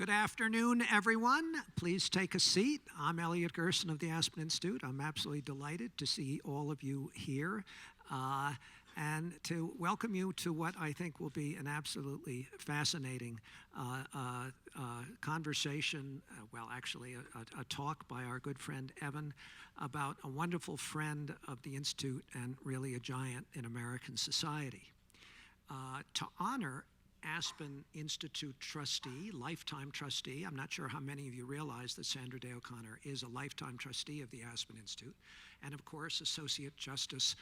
Good afternoon, everyone. Please take a seat. I'm Elliot Gerson of the Aspen Institute. I'm absolutely delighted to see all of you here and to welcome you to what I think will be an absolutely fascinating conversation, a talk by our good friend Evan about a wonderful friend of the Institute and really a giant in American society. To honor Aspen Institute Trustee, Lifetime Trustee. I'm not sure how many of you realize that Sandra Day O'Connor is a Lifetime Trustee of the Aspen Institute, and of course, Associate Justice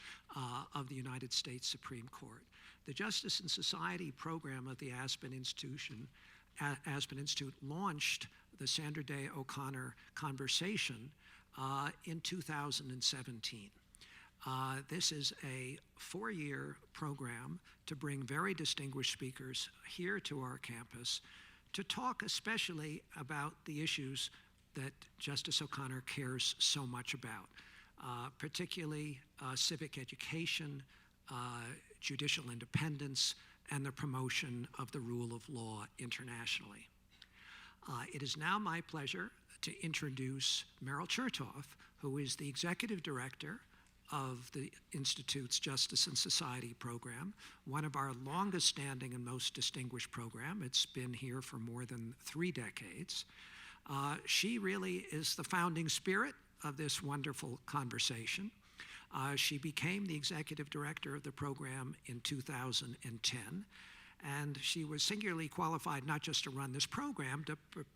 of the United States Supreme Court. The Justice and Society program of the Aspen Institute launched the Sandra Day O'Connor Conversation in 2017. This is a 4-year program to bring very distinguished speakers here to our campus to talk especially about the issues that Justice O'Connor cares so much about, particularly civic education, judicial independence, and the promotion of the rule of law internationally. It is now my pleasure to introduce Meryl Chertoff, who is the Executive Director of the Institute's Justice and Society program, one of our longest standing and most distinguished program. It's been here for more than 3 decades. She really is the founding spirit of this wonderful conversation. She became the executive director of the program in 2010, and she was singularly qualified not just to run this program,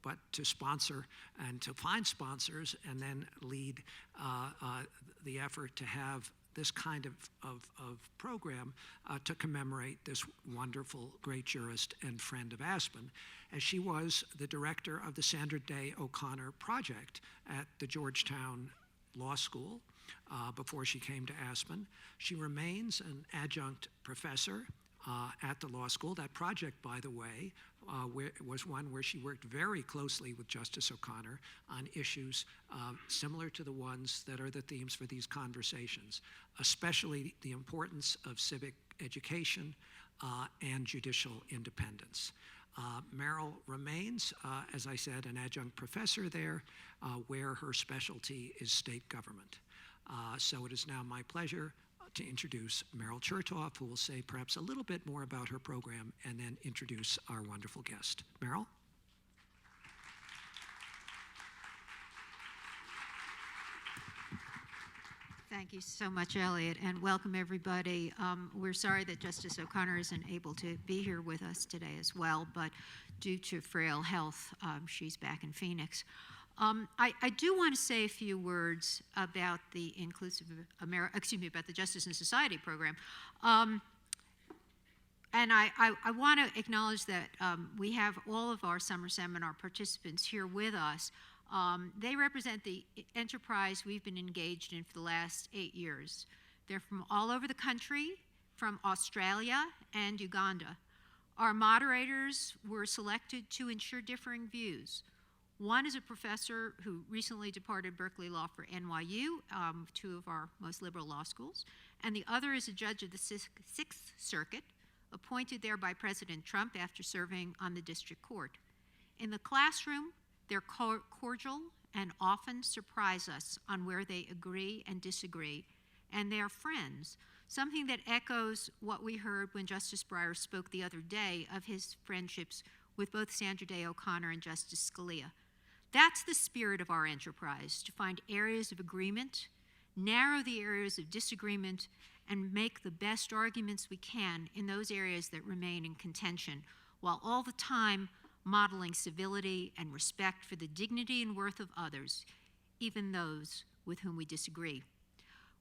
but to sponsor and to find sponsors and then lead the effort to have this kind of program to commemorate this wonderful, great jurist and friend of Aspen, as she was the director of the Sandra Day O'Connor Project at the Georgetown Law School before she came to Aspen. She remains an adjunct professor at the law school. That project, by the way, was one where she worked very closely with Justice O'Connor on issues similar to the ones that are the themes for these conversations, especially the importance of civic education and judicial independence. Meryl remains, as I said, an adjunct professor there, where her specialty is state government. So it is now my pleasure to introduce Meryl Chertoff, who will say perhaps a little bit more about her program and then introduce our wonderful guest. Meryl? Thank you so much, Elliot, and welcome everybody. We're sorry that Justice O'Connor isn't able to be here with us today as well, but due to frail health, she's back in Phoenix. I do want to say a few words about the about the Justice and Society program. And I want to acknowledge that we have all of our summer seminar participants here with us. They represent the enterprise we've been engaged in for the last 8 years. They're from all over the country, from Australia and Uganda. Our moderators were selected to ensure differing views. One is a professor who recently departed Berkeley Law for NYU, 2 of our most liberal law schools, and the other is a judge of the Sixth Circuit, appointed there by President Trump after serving on the district court. In the classroom, they're cordial and often surprise us on where they agree and disagree, and they are friends, something that echoes what we heard when Justice Breyer spoke the other day of his friendships with both Sandra Day O'Connor and Justice Scalia. That's the spirit of our enterprise, to find areas of agreement, narrow the areas of disagreement, and make the best arguments we can in those areas that remain in contention, while all the time modeling civility and respect for the dignity and worth of others, even those with whom we disagree.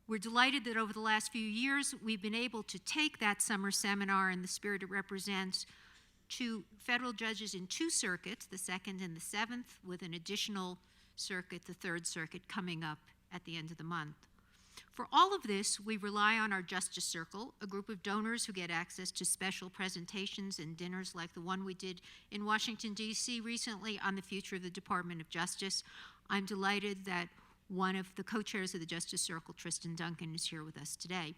We're delighted that over the last few years, we've been able to take that summer seminar and the spirit it represents to federal judges in 2 circuits, the 2nd and the 7th, with an additional circuit, the 3rd Circuit, coming up at the end of the month. For all of this, we rely on our Justice Circle, a group of donors who get access to special presentations and dinners like the one we did in Washington, D.C. recently on the future of the Department of Justice. I'm delighted that one of the co-chairs of the Justice Circle, Tristan Duncan, is here with us today.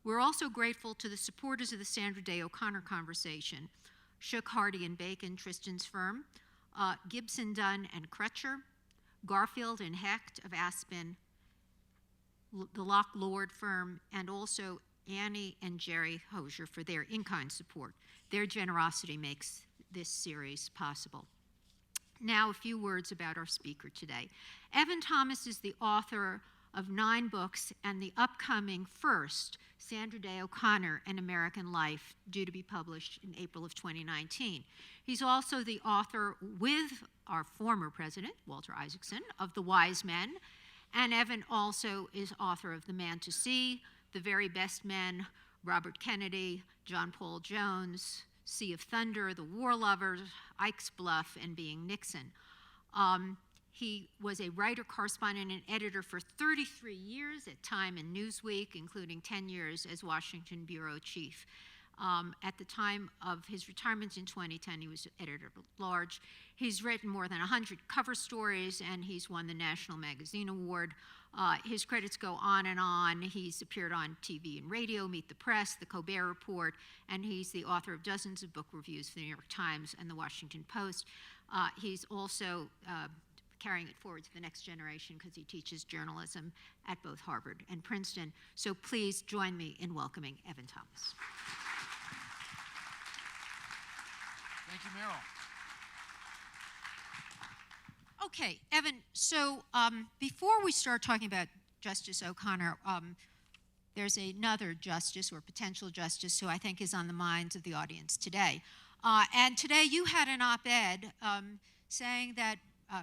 We're also grateful to the supporters of the Sandra Day O'Connor Conversation, Shook, Hardy & Bacon, Tristan's firm, Gibson, Dunn, and Crutcher, Garfield and Hecht of Aspen, the Locke Lord firm, and also Annie and Jerry Hosier for their in-kind support. Their generosity makes this series possible. Now, a few words about our speaker today. Evan Thomas is the author of 9 books and the upcoming first, Sandra Day O'Connor, An American Life, due to be published in April of 2019. He's also the author, with our former president, Walter Isaacson, of The Wise Men, and Evan also is author of The Man to See, The Very Best Men, Robert Kennedy, John Paul Jones, Sea of Thunder, The War Lovers, Ike's Bluff, and Being Nixon. He was a writer, correspondent, and editor for 33 years at Time and Newsweek, including 10 years as Washington bureau chief. At the time of his retirement in 2010, he was editor-at-large. He's written more than 100 cover stories, and he's won the National Magazine Award. His credits go on and on. He's appeared on TV and radio, Meet the Press, The Colbert Report, and he's the author of dozens of book reviews for the New York Times and the Washington Post. He's also carrying it forward to the next generation because he teaches journalism at both Harvard and Princeton. So please join me in welcoming Evan Thomas. Thank you, Meryl. Okay, Evan, so before we start talking about Justice O'Connor, there's another justice or potential justice who I think is on the minds of the audience today. And today you had an op-ed saying that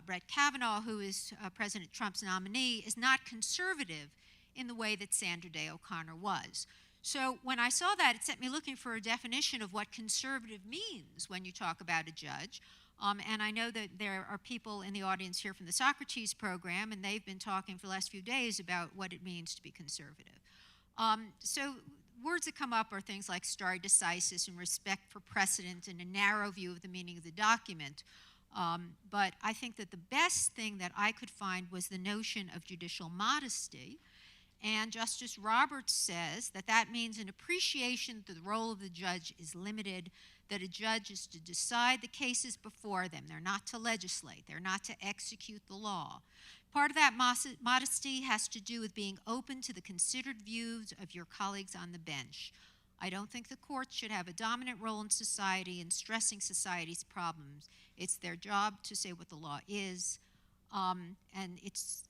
Brett Kavanaugh, who is President Trump's nominee, is not conservative in the way that Sandra Day O'Connor was. So when I saw that, it set me looking for a definition of what conservative means when you talk about a judge. And I know that there are people in the audience here from the Socrates program, and they've been talking for the last few days about what it means to be conservative. So words that come up are things like stare decisis and respect for precedent and a narrow view of the meaning of the document. But I think that the best thing that I could find was the notion of judicial modesty. And Justice Roberts says that that means an appreciation that the role of the judge is limited, that a judge is to decide the cases before them. They're not to legislate. They're not to execute the law. Part of that modesty has to do with being open to the considered views of your colleagues on the bench. I don't think the courts should have a dominant role in society in stressing society's problems. It's their job to say what the law is, and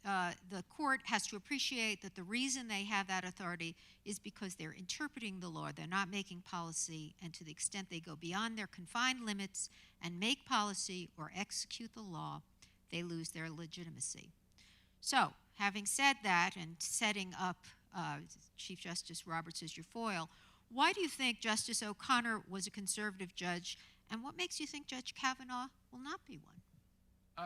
the court has to appreciate that the reason they have that authority is because they're interpreting the law. They're not making policy, and to the extent they go beyond their confined limits and make policy or execute the law, they lose their legitimacy. So, having said that and setting up Chief Justice Roberts as your foil, why do you think Justice O'Connor was a conservative judge, and what makes you think Judge Kavanaugh will not be one?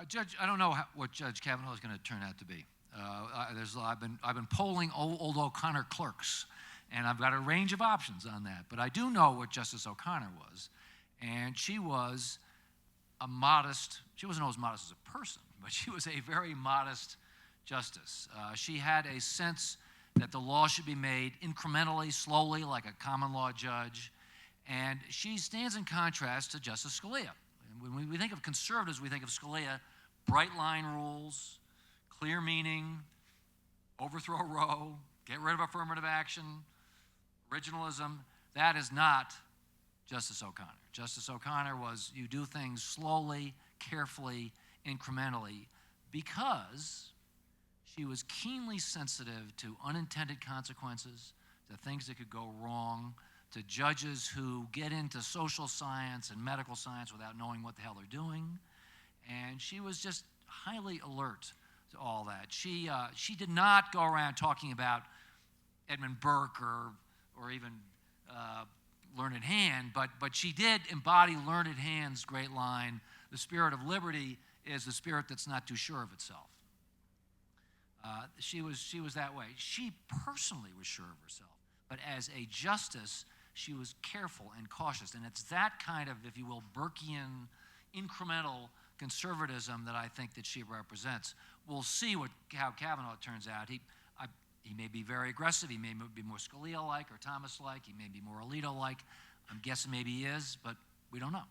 Judge, I don't know what Judge Kavanaugh is going to turn out to be. I've been polling old O'Connor clerks, and I've got a range of options on that. But I do know what Justice O'Connor was, and she was a modest. She wasn't always modest as a person, but she was a very modest justice. She had a sense that the law should be made incrementally, slowly, like a common law judge, and she stands in contrast to Justice Scalia. When we think of conservatives, we think of Scalia, bright line rules, clear meaning, overthrow Roe, get rid of affirmative action, originalism. That is not Justice O'Connor. Justice O'Connor was, you do things slowly, carefully, incrementally, because she was keenly sensitive to unintended consequences, to things that could go wrong, to judges who get into social science and medical science without knowing what the hell they're doing. And she was just highly alert to all that. She did not go around talking about Edmund Burke or even Learned Hand, but she did embody Learned Hand's great line, the spirit of liberty is the spirit that's not too sure of itself. She was that way. She personally was sure of herself, but as a justice, she was careful and cautious, and it's that kind of, if you will, Burkean, incremental conservatism that I think that she represents. We'll see how Kavanaugh turns out. He may be very aggressive. He may be more Scalia-like or Thomas-like. He may be more Alito-like. I'm guessing maybe he is, but we don't know.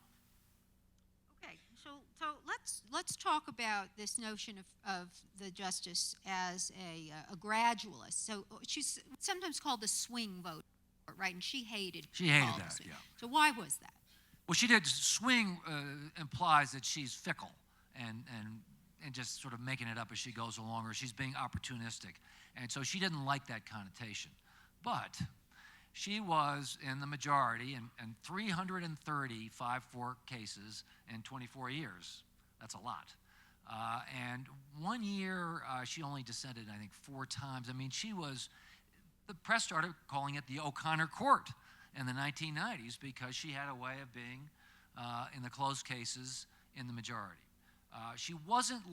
Okay, so let's let's talk about this notion of the justice as a gradualist. So she's sometimes called the swing vote, right? And she hated that, yeah. So why was that? Well, she did. Swing implies that she's fickle and just sort of making it up as she goes along, or she's being opportunistic. And so she didn't like that connotation. But she was in the majority in 330 5-4 cases in 24 years. That's a lot. And 1 year, she only dissented, I think, 4 times. I mean, the press started calling it the O'Connor Court in the 1990s because she had a way of being, in the close cases, in the majority. She wasn't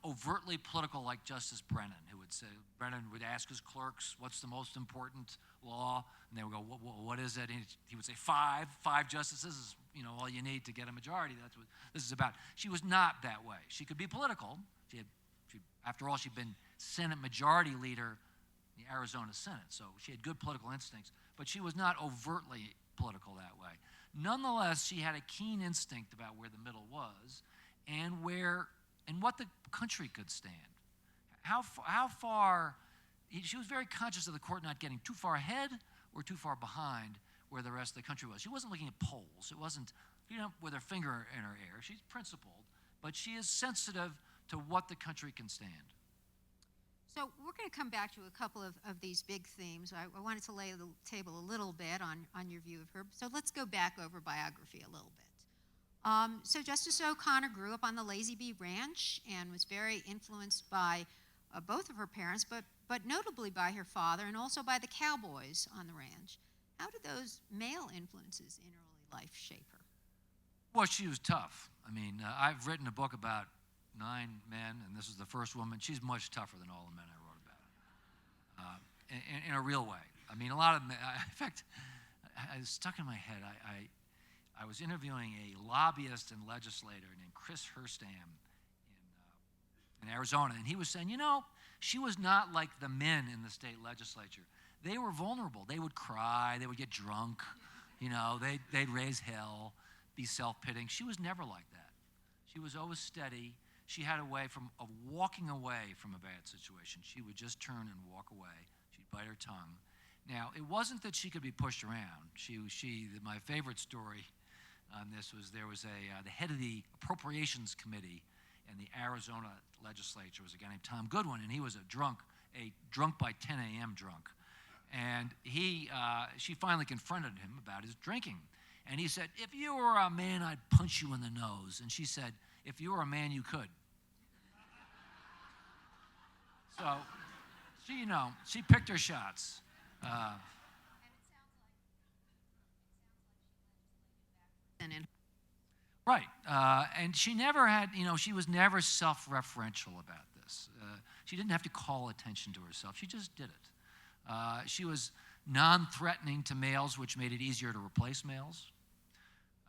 overtly political like Justice Brennan, who would say, Brennan would ask his clerks, what's the most important law? And they would go, what is it? And he would say, five justices is, all you need to get a majority. That's what this is about. She was not that way. She could be political. After all, she'd been Senate Majority Leader in the Arizona Senate, so she had good political instincts, but she was not overtly political that way. Nonetheless, she had a keen instinct about where the middle was and what the country could stand. How far, she was very conscious of the court not getting too far ahead or too far behind where the rest of the country was. She wasn't looking at polls. It wasn't, with her finger in her ear. She's principled, but she is sensitive to what the country can stand. So we're going to come back to a couple of these big themes. I wanted to lay the table a little bit on your view of her. So let's go back over biography a little bit. So Justice O'Connor grew up on the Lazy Bee Ranch and was very influenced by both of her parents, but notably by her father and also by the cowboys on the ranch. How did those male influences in early life shape her? Well, she was tough. I mean, I've written a book about 9 men, and this is the first woman. She's much tougher than all the men I wrote about, in a real way. I mean, a lot of men, in fact, it's stuck in my head. I was interviewing a lobbyist and legislator named Chris Hurstam in Arizona, and he was saying, she was not like the men in the state legislature. They were vulnerable. They would cry. They would get drunk. They'd raise hell, be self-pitying. She was never like that. She was always steady. She had a way of walking away from a bad situation. She would just turn and walk away. She'd bite her tongue. Now, it wasn't that she could be pushed around. My favorite story on this was there was the head of the Appropriations Committee in the Arizona legislature was a guy named Tom Goodwin, and he was a drunk by 10 a.m. drunk. And she finally confronted him about his drinking. And he said, if you were a man, I'd punch you in the nose. And she said, if you were a man, you could. So, she picked her shots. Right. And she never had, she was never self-referential about this. She didn't have to call attention to herself. She just did it. She was non-threatening to males, which made it easier to replace males.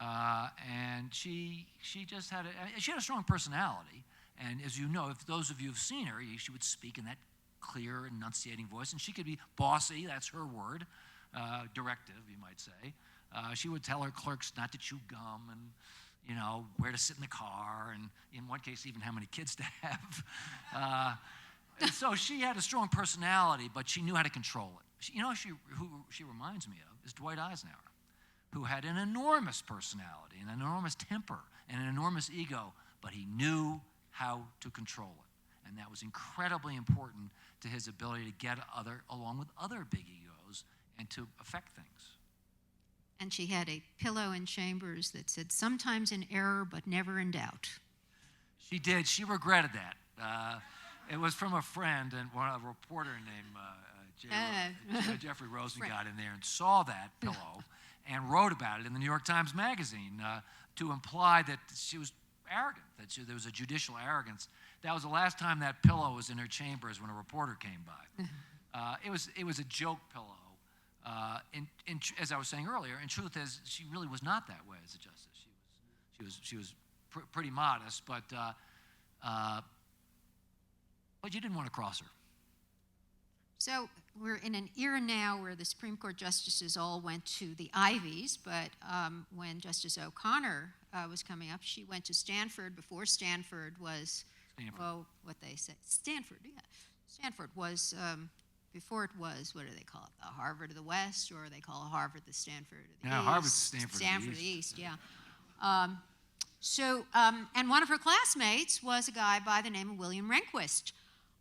And she just had a strong personality. And as you know, if those of you have seen her, she would speak in that clear, enunciating voice. And she could be bossy, that's her word, directive, you might say. She would tell her clerks not to chew gum and, where to sit in the car, and in one case, even how many kids to have. So she had a strong personality, but she knew how to control it. Who she reminds me of is Dwight Eisenhower, who had an enormous personality, an enormous temper, and an enormous ego, but he knew how to control it. And that was incredibly important to his ability to get along with other big egos and to affect things. And she had a pillow in chambers that said, sometimes in error, but never in doubt. She did. She regretted that. It was from a friend, and a reporter named Jeffrey Rosen got in there and saw that pillow and wrote about it in the New York Times Magazine to imply that she was arrogant, that there was a judicial arrogance. That was the last time that pillow was in her chambers when a reporter came by. It was a joke pillow. As I was saying earlier, in truth, she really was not that way as a justice. She was pretty modest, but you didn't want to cross her. So we're in an era now where the Supreme Court justices all went to the Ivies, but when Justice O'Connor was coming up, she went to Stanford before Stanford was, well, what they say, Stanford, yeah. Stanford was, before it was, what do they call it, the Harvard of the West, or they call Harvard the Stanford of the East? Harvard's Stanford Stanford of the East, yeah. And one of her classmates was a guy by the name of William Rehnquist.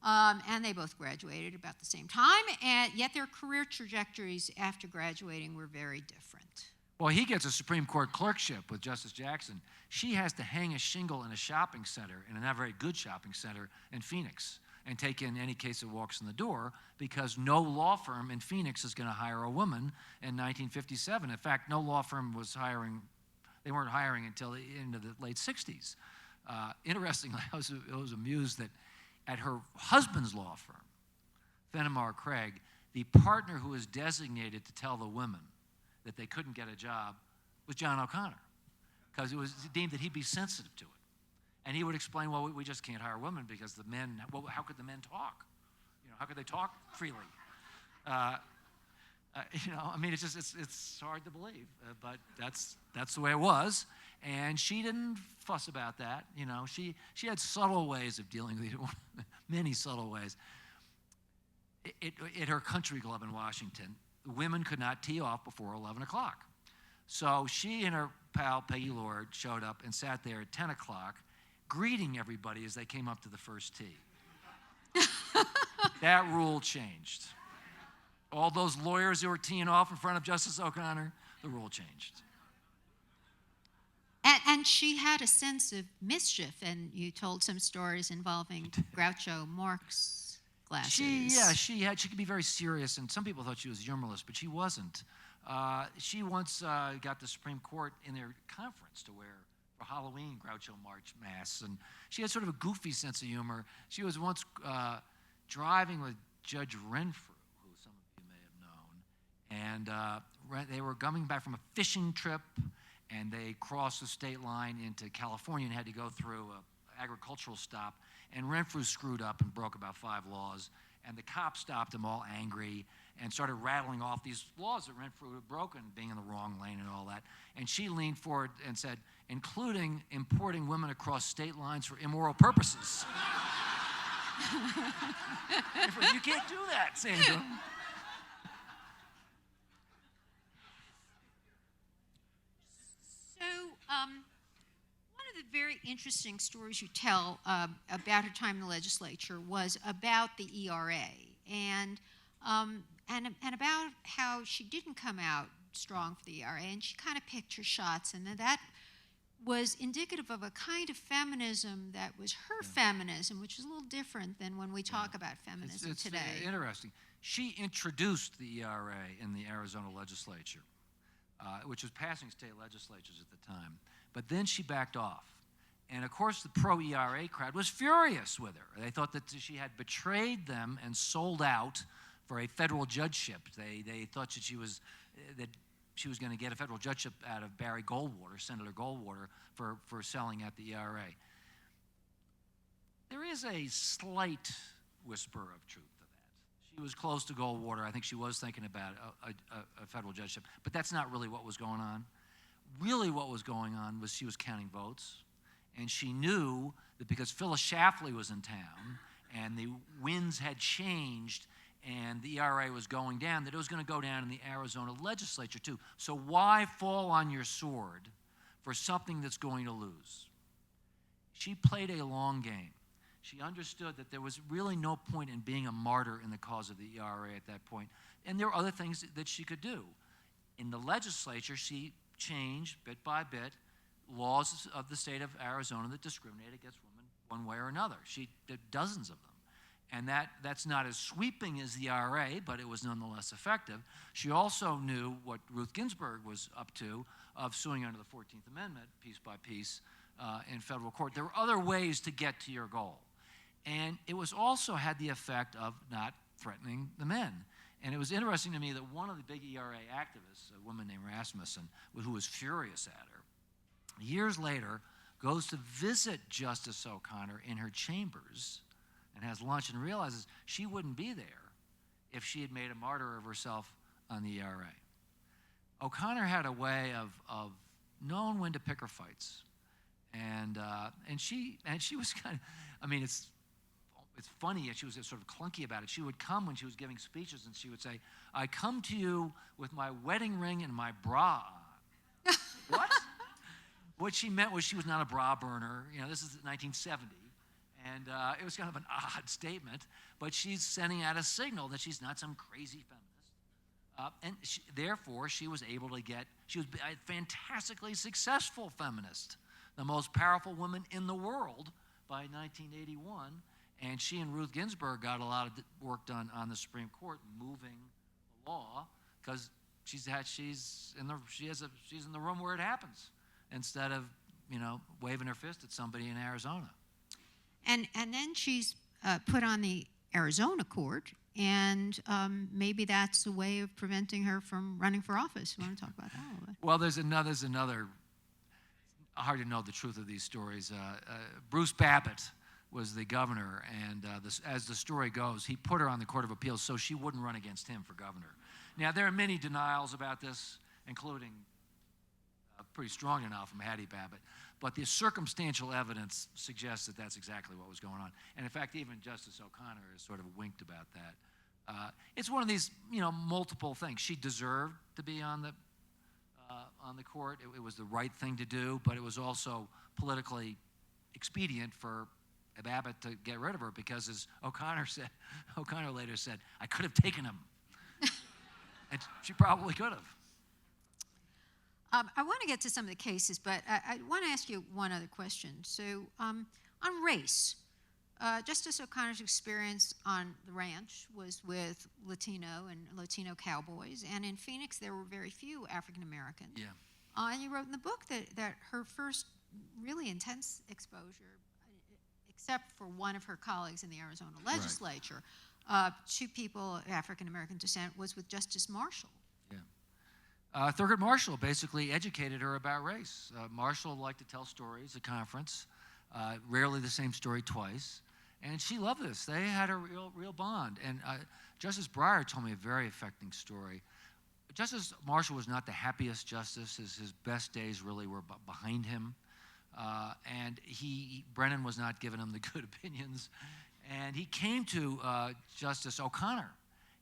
And they both graduated about the same time, and yet their career trajectories after graduating were very different. Well, he gets a Supreme Court clerkship with Justice Jackson. She has to hang a shingle in a shopping center, in a not very good shopping center in Phoenix, and take in any case that walks in the door, because no law firm in Phoenix is going to hire a woman in 1957. In fact, no law firm was hiring. They weren't hiring until the end of the late 60s. Interestingly, I was amused that at her husband's law firm, Fenimore Craig, the partner who was designated to tell the women that they couldn't get a job was John O'Connor, because it was deemed that he'd be sensitive to it. And he would explain, well, we just can't hire women because the men, well, how could the men talk? How could they talk freely? I mean, it's hard to believe, but that's the way it was. And she didn't fuss about that. She had subtle ways of dealing with it, many subtle ways. At her country club in Washington, women could not tee off before 11 o'clock. So she and her pal Peggy Lord showed up and sat there at 10 o'clock, greeting everybody as they came up to the first tee. That rule changed. All those lawyers who were teeing off in front of Justice O'Connor, the rule changed. And she had a sense of mischief, and you told some stories involving Groucho Marx glasses. She could be very serious, and some people thought she was humorless, but she wasn't. She once got the Supreme Court in their conference to wear for Halloween Groucho Marx masks, and she had sort of a goofy sense of humor. She was once driving with Judge Renfrew, who some of you may have known, and they were coming back from a fishing trip, and they crossed the state line into California and had to go through an agricultural stop, and Renfrew screwed up and broke about 5 laws, and the cop stopped him all angry and started rattling off these laws that Renfrew had broken, being in the wrong lane and all that, and she leaned forward and said, including importing women across state lines for immoral purposes. You can't do that, Sandra. One of the very interesting stories you tell about her time in the legislature was about the ERA and about how she didn't come out strong for the ERA, and she kind of picked her shots, and that was indicative of a kind of feminism that was her feminism, which is a little different than when we talk about feminism today. It's interesting. She introduced the ERA in the Arizona legislature, which was passing state legislatures at the time. But then she backed off. And of course, the pro-ERA crowd was furious with her. They thought that she had betrayed them and sold out for a federal judgeship. They thought that she was going to get a federal judgeship out of Barry Goldwater, Senator Goldwater, for selling out the ERA. There is a slight whisper of truth to that. She was close to Goldwater. I think she was thinking about a federal judgeship, but that's not really what was going on. Really what was going on was she was counting votes, and she knew that because Phyllis Schlafly was in town and the winds had changed and the ERA was going down, that it was going to go down in the Arizona legislature too. So why fall on your sword for something that's going to lose? She played a long game. She understood that there was really no point in being a martyr in the cause of the ERA at that point. And there were other things that she could do. In the legislature, she changed, bit by bit, laws of the state of Arizona that discriminate against women one way or another. She did dozens of them. And that's not as sweeping as the ERA, but it was nonetheless effective. She also knew what Ruth Ginsburg was up to, of suing under the 14th Amendment, piece by piece, in federal court. There were other ways to get to your goal. And it was also had the effect of not threatening the men. And it was interesting to me that one of the big ERA activists, a woman named Rasmussen, who was furious at her, years later goes to visit Justice O'Connor in her chambers and has lunch and realizes she wouldn't be there if she had made a martyr of herself on the ERA. O'Connor had a way of knowing when to pick her fights, and she was kind of, I mean, it's funny, and she was sort of clunky about it. She would come when she was giving speeches, and she would say, "I come to you with my wedding ring and my bra on." What? What she meant was she was not a bra burner. You know, this is 1970, and it was kind of an odd statement, but she's sending out a signal that she's not some crazy feminist. And therefore, she was able to she was a fantastically successful feminist, the most powerful woman in the world by 1981. And she and Ruth Ginsburg got a lot of work done on the Supreme Court, moving the law, because she's in the room where it happens, instead of, you know, waving her fist at somebody in Arizona. And then she's put on the Arizona court, and maybe that's a way of preventing her from running for office. You want to talk about that a little bit? Well, there's another. Hard to know the truth of these stories. Bruce Babbitt was the governor, and as the story goes, he put her on the Court of Appeals so she wouldn't run against him for governor. Now, there are many denials about this, including pretty strong enough from Hattie Babbitt, but the circumstantial evidence suggests that that's exactly what was going on. And in fact, even Justice O'Connor has sort of winked about that. It's one of these, you know, multiple things. She deserved to be on the court. It was the right thing to do, but it was also politically expedient for Babbitt to get rid of her, because, as O'Connor later said, "I could have taken him." And she probably could have. I want to get to some of the cases, but I want to ask you one other question. So on race, Justice O'Connor's experience on the ranch was with Latino and Latino cowboys, and in Phoenix there were very few African Americans. Yeah. And you wrote in the book that her first really intense exposure, except for one of her colleagues in the Arizona legislature, two people of African American descent, was with Justice Marshall. Yeah. Thurgood Marshall basically educated her about race. Marshall liked to tell stories at conference, rarely the same story twice, and she loved this. They had a real bond. And Justice Breyer told me a very affecting story. Justice Marshall was not the happiest justice. His best days really were behind him. And Brennan was not giving him the good opinions. And he came to Justice O'Connor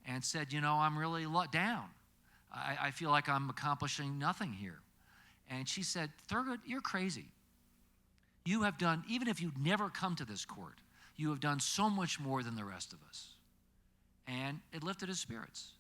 and said, "You know, I'm really down. I feel like I'm accomplishing nothing here." And she said, "Thurgood, you're crazy. You have done, even if you'd never come to this court, you have done so much more than the rest of us." And it lifted his spirits.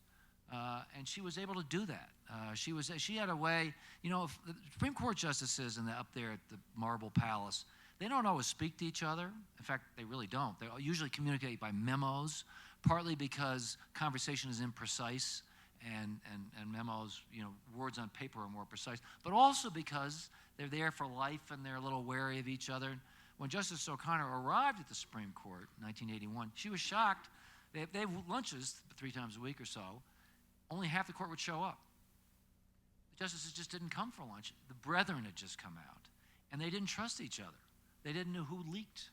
And she was able to do that. She had a way, you know, if the Supreme Court justices up there at the Marble Palace, they don't always speak to each other. In fact, they really don't. They usually communicate by memos, partly because conversation is imprecise, and memos, you know, words on paper are more precise, but also because they're there for life and they're a little wary of each other. When Justice O'Connor arrived at the Supreme Court in 1981, she was shocked. They have lunches 3 times a week or so. Only half the court would show up. The justices just didn't come for lunch. The brethren had just come out, and they didn't trust each other. They didn't know who leaked.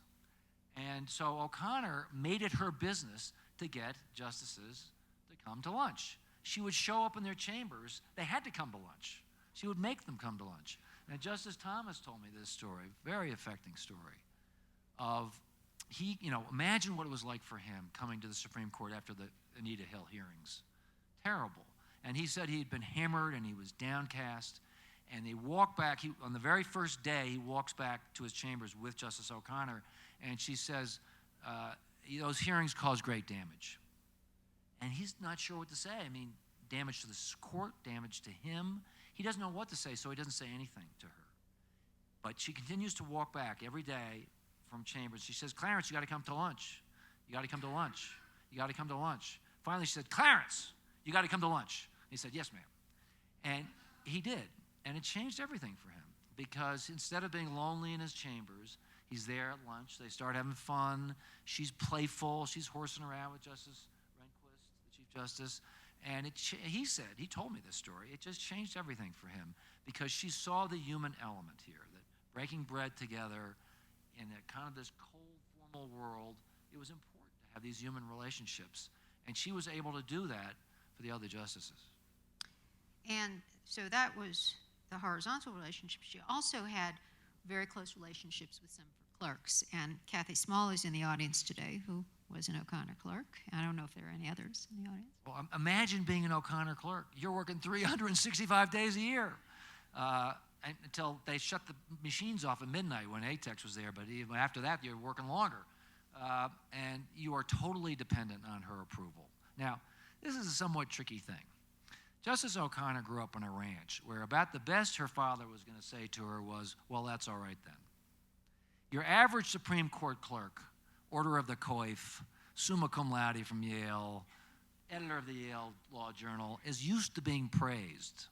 And so O'Connor made it her business to get justices to come to lunch. She would show up in their chambers. They had to come to lunch. She would make them come to lunch. And Justice Thomas told me this story, very affecting story, of imagine what it was like for him coming to the Supreme Court after the Anita Hill hearings. Terrible. And he said he'd been hammered and he was downcast. And they walk back. On the very first day, he walks back to his chambers with Justice O'Connor, and she says, "Those hearings caused great damage." And he's not sure what to say. I mean, damage to the court, damage to him. He doesn't know what to say, so he doesn't say anything to her. But she continues to walk back every day from chambers. She says, "Clarence, you got to come to lunch. You got to come to lunch. You got to come to lunch." Finally, she said, "Clarence, you got to come to lunch." He said, "Yes, ma'am." And he did. And it changed everything for him, because instead of being lonely in his chambers, he's there at lunch. They start having fun. She's playful. She's horsing around with Justice Rehnquist, the Chief Justice. And he told me this story, it just changed everything for him, because she saw the human element here, that breaking bread together in a kind of this cold, formal world, it was important to have these human relationships. And she was able to do that for the other justices. And so that was the horizontal relationship. She also had very close relationships with some of her clerks. And Kathy Small is in the audience today, who was an O'Connor clerk. I don't know if there are any others in the audience. Well, imagine being an O'Connor clerk. You're working 365 days a year until they shut the machines off at midnight when ATEX was there. But even after that, you're working longer. And you are totally dependent on her approval. Now, this is a somewhat tricky thing. Justice O'Connor grew up on a ranch where about the best her father was going to say to her was, well, that's all right then. Your average Supreme Court clerk, Order of the Coif, summa cum laude from Yale, editor of the Yale Law Journal, is used to being praised.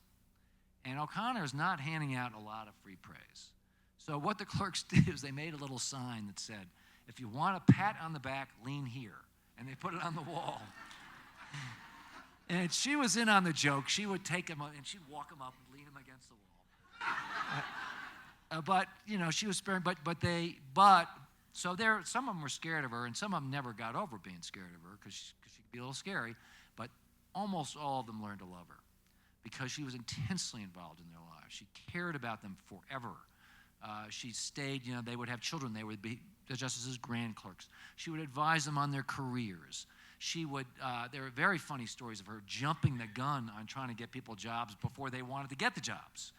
And O'Connor is not handing out a lot of free praise. So what the clerks did is they made a little sign that said, if you want a pat on the back, lean here. And they put it on the wall. And she was in on the joke. She would take him and she'd walk him up and lean him against the wall. But you know, she was sparing. So there, some of them were scared of her, and some of them never got over being scared of her because she could be a little scary. But almost all of them learned to love her because she was intensely involved in their lives. She cared about them forever. She stayed. You know, they would have children. They would be the justices' grand clerks. She would advise them on their careers. She would, there were very funny stories of her jumping the gun on trying to get people jobs before they wanted to get the jobs.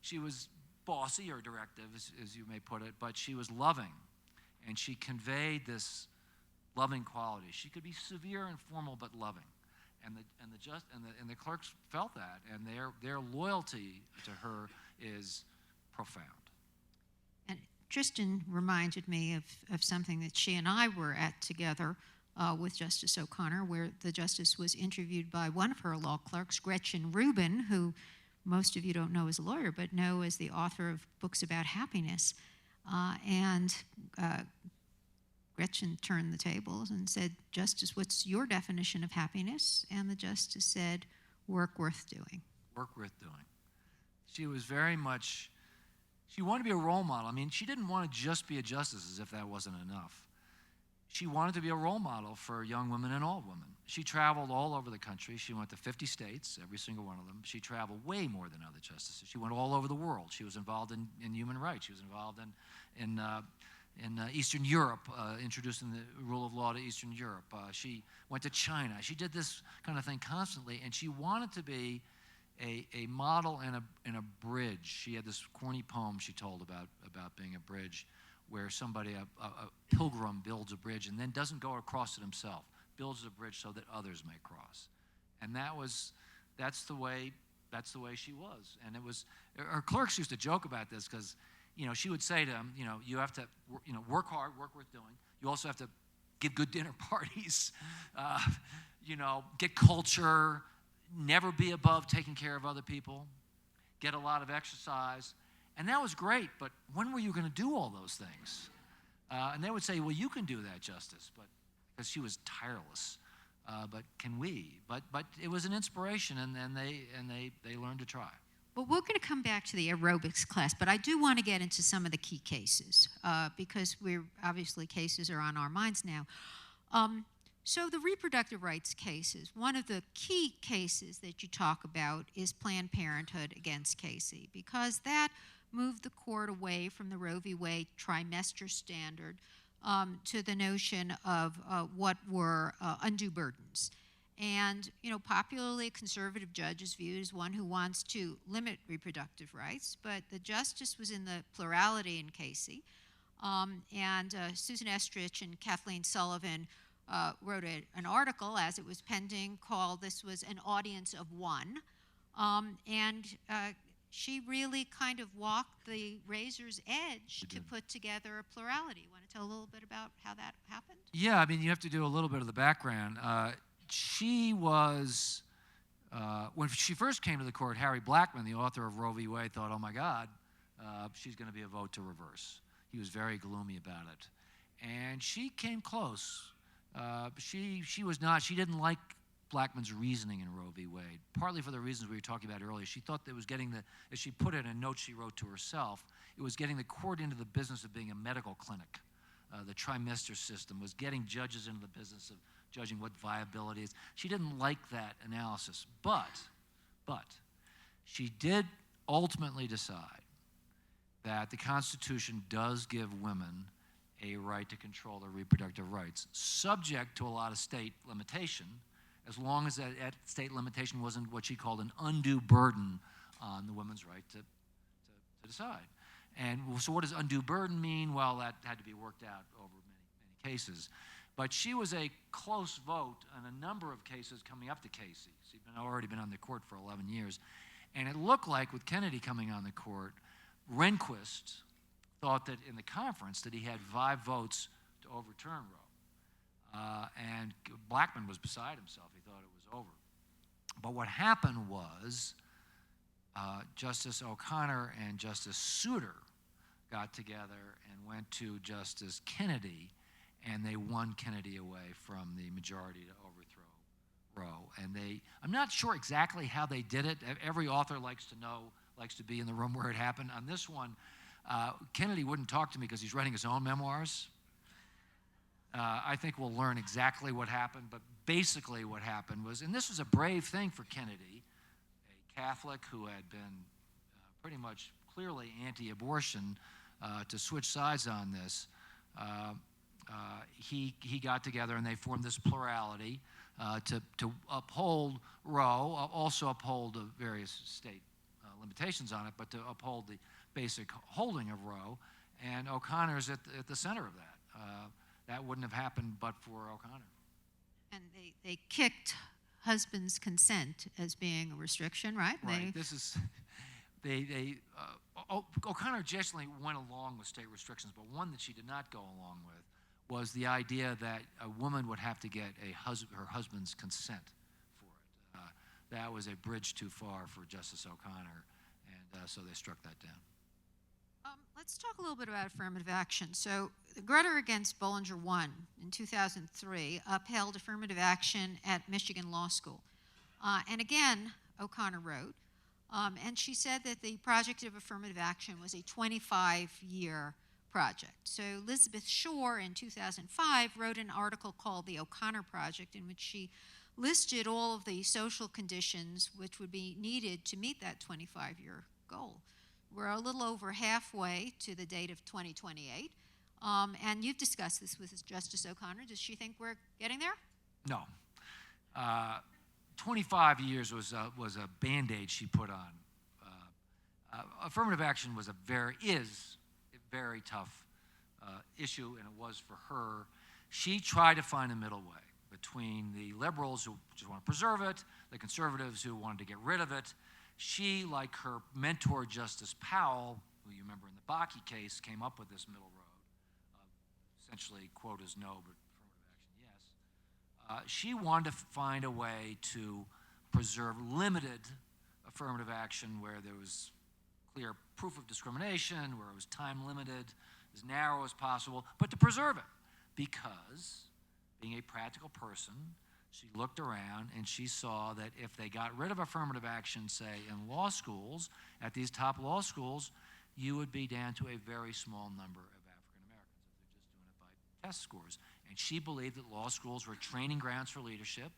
She was bossy or directive, as you may put it, but she was loving, and she conveyed this loving quality. She could be severe and formal, but loving, and the clerks felt that, and their loyalty to her is profound. And Tristan reminded me of something that she and I were at together with Justice O'Connor, where the justice was interviewed by one of her law clerks, Gretchen Rubin, who most of you don't know as a lawyer, but know as the author of books about happiness. Gretchen turned the tables and said, Justice, what's your definition of happiness? And the justice said, work worth doing. Work worth doing. She was very much, she wanted to be a role model. I mean, she didn't want to just be a justice as if that wasn't enough. She wanted to be a role model for young women and all women. She traveled all over the country. She went to 50 states, every single one of them. She traveled way more than other justices. She went all over the world. She was involved in human rights. She was involved in Eastern Europe, introducing the rule of law to Eastern Europe. She went to China. She did this kind of thing constantly, and she wanted to be a model and a bridge. She had this corny poem she told about being a bridge, where somebody, a pilgrim, builds a bridge and then doesn't go across it himself, builds a bridge so that others may cross. And that's the way she was. And it was, her clerks used to joke about this because, you know, she would say to them, you know, you have to, you know, work hard, work worth doing. You also have to give good dinner parties, you know, get culture, never be above taking care of other people, get a lot of exercise. And that was great, but when were you going to do all those things? And they would say, well, you can do that, Justice, but because she was tireless. But can we? But it was an inspiration, and they learned to try. Well, we're going to come back to the aerobics class, but I do want to get into some of the key cases because obviously cases are on our minds now. So the reproductive rights cases, one of the key cases that you talk about is Planned Parenthood against Casey, because that moved the court away from the Roe v. Wade trimester standard to the notion of what were undue burdens. And, you know, popularly, a conservative judge is viewed as one who wants to limit reproductive rights, but the justice was in the plurality in Casey. Susan Estrich and Kathleen Sullivan wrote an article as it was pending called "This Was an Audience of One." She really kind of walked the razor's edge to put together a plurality. You want to tell a little bit about how that happened? Yeah, I mean, you have to do a little bit of the background. She was, when she first came to the court, Harry Blackmun, the author of Roe v. Wade, thought, oh my God, she's going to be a vote to reverse. He was very gloomy about it. And she came close. She didn't like Blackmun's reasoning in Roe v. Wade, partly for the reasons we were talking about earlier. She thought that it was getting as she put it in a note she wrote to herself, it was getting the court into the business of being a medical clinic. The trimester system was getting judges into the business of judging what viability is. She didn't like that analysis, but she did ultimately decide that the Constitution does give women a right to control their reproductive rights, subject to a lot of state limitation, as long as that state limitation wasn't what she called an undue burden on the woman's right to decide. And so what does undue burden mean? Well, that had to be worked out over many cases. But she was a close vote on a number of cases coming up to Casey. She'd already been on the court for 11 years. And it looked like with Kennedy coming on the court, Rehnquist thought that in the conference that he had 5 votes to overturn Roe. And Blackmun was beside himself. He thought it was over. But what happened was Justice O'Connor and Justice Souter got together and went to Justice Kennedy, and they won Kennedy away from the majority to overthrow Roe. And I'm not sure exactly how they did it. Every author likes to be in the room where it happened. On this one, Kennedy wouldn't talk to me because he's writing his own memoirs. I think we'll learn exactly what happened, but basically what happened was, and this was a brave thing for Kennedy, a Catholic who had been pretty much clearly anti-abortion, to switch sides on this. He got together and they formed this plurality to uphold Roe, also uphold the various state limitations on it, but to uphold the basic holding of Roe. And O'Connor's at the center of that. That wouldn't have happened but for O'Connor. And they kicked husband's consent as being a restriction, right? Right. O'Connor generally went along with state restrictions, but one that she did not go along with was the idea that a woman would have to get her husband's consent for it. That was a bridge too far for Justice O'Connor, and so they struck that down. Let's talk a little bit about affirmative action. So, Grutter against Bollinger 1 in 2003 upheld affirmative action at Michigan Law School. And again, O'Connor wrote, and she said that the project of affirmative action was a 25-year project. So Elizabeth Shore in 2005 wrote an article called The O'Connor Project, in which she listed all of the social conditions which would be needed to meet that 25-year goal. We're a little over halfway to the date of 2028, and you've discussed this with Justice O'Connor. Does she think we're getting there? No. 25 years was a Band-Aid she put on. Affirmative action is a very tough issue, and it was for her. She tried to find a middle way between the liberals who just want to preserve it, the conservatives who wanted to get rid of it. She, like her mentor, Justice Powell, who you remember in the Bakke case, came up with this middle road. Essentially, quotas no, but affirmative action yes. She wanted to find a way to preserve limited affirmative action where there was clear proof of discrimination, where it was time limited, as narrow as possible, but to preserve it. Because, being a practical person, she looked around and she saw that if they got rid of affirmative action, say, in law schools, at these top law schools, you would be down to a very small number of African Americans if they're just doing it by test scores. And she believed that law schools were training grounds for leadership,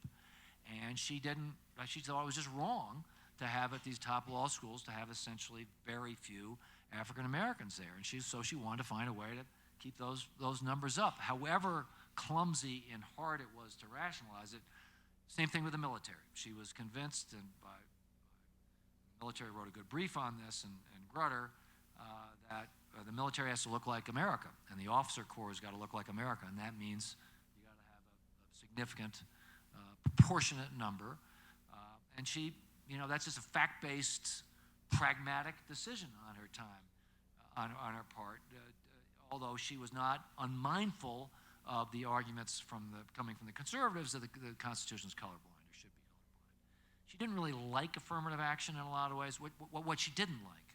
and she thought it was just wrong to have at these top law schools to have essentially very few African Americans there. And so she wanted to find a way to keep those numbers up. However clumsy and hard it was to rationalize it, same thing with the military. She was convinced, and the military wrote a good brief on this, and Grutter, that the military has to look like America, and the officer corps has got to look like America, and that means you got to have a significant, proportionate number. And she, that's just a fact-based, pragmatic decision on her time, on her part, although she was not unmindful of the arguments coming from the conservatives that the Constitution's colorblind, or should be colorblind. She didn't really like affirmative action in a lot of ways. What she didn't like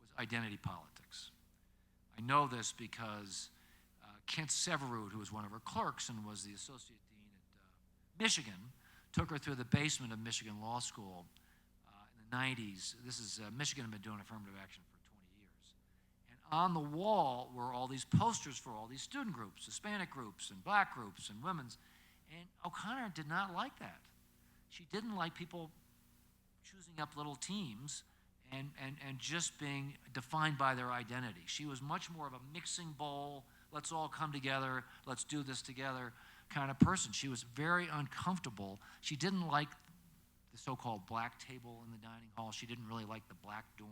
was identity politics. I know this because Kent Severud, who was one of her clerks and was the associate dean at Michigan, took her through the basement of Michigan Law School in the 90s. Michigan had been doing affirmative action for 20 years. And on the wall were all these posters for all these student groups, Hispanic groups and black groups and women's. And O'Connor did not like that. She didn't like people choosing up little teams and just being defined by their identity. She was much more of a mixing bowl, let's all come together, let's do this together kind of person. She was very uncomfortable. She didn't like the so-called black table in the dining hall. She didn't really like the black dorm